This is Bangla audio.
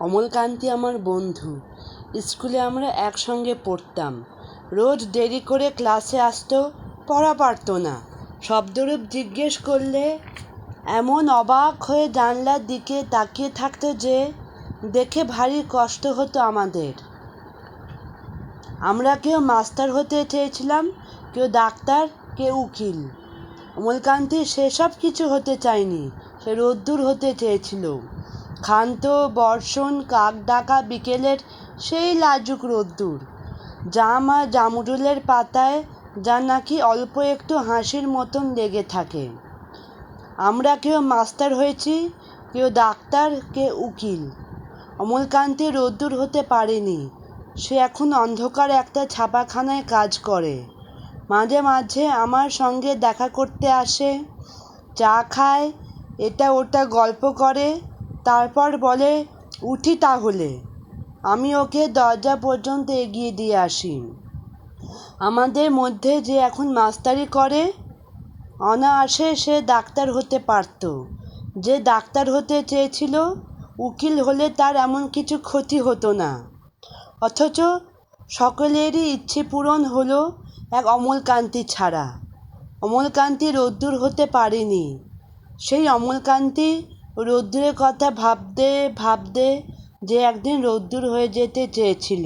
অমলকান্তি আমার বন্ধু। স্কুলে আমরা একসঙ্গে পড়তাম। রোজ দেরি করে ক্লাসে আসতো, পড়া পারত না। শব্দরূপ জিজ্ঞেস করলে এমন অবাক হয়ে জানলার দিকে তাকিয়ে থাকতো যে দেখে ভারী কষ্ট হতো আমাদের। আমরা কেউ মাস্টার হতে চেয়েছিলাম, কেউ ডাক্তার, কেউ উকিল। অমলকান্তি সেসব কিছু হতে চায়নি, সে রোদ্দুর হতে চেয়েছিল। ক্ষান্ত বর্ষণ কাক ডাকা বিকেলের সেই লাজুক রোদ্দুর, জাম আর জামরুলের পাতায় যা নাকি অল্প একটু হাসির মতন লেগে থাকে। আমরা কেউ মাস্টার হয়েছি, কেউ ডাক্তার, কেউ উকিল। অমলকান্তি রোদ্দুর হতে পারেনি। সে এখন অন্ধকার একটা ছাপাখানায় কাজ করে। মাঝে মাঝে আমার সঙ্গে দেখা করতে আসে, চা খায়, এটা ওটা গল্প করে, তারপর বলে উঠি তাহলে। আমি ওকে দরজা পর্যন্ত এগিয়ে দিয়ে আসি। আমাদের মধ্যে যে এখন মাস্টারি করে, অনায়াসে সে ডাক্তার হতে পারত। যে ডাক্তার হতে চেয়েছিল, উকিল হলে তার এমন কিছু ক্ষতি হতো না। অথচ সকলেরই ইচ্ছে পূরণ হলো এক অমলকান্তি ছাড়া। অমলকান্তি রোদ্দুর হতে পারেনি। সেই অমলকান্তি রোদ্দুরের কথা ভাবতে ভাবতে যে একদিন রোদ্দুর হয়ে যেতে চেয়েছিল।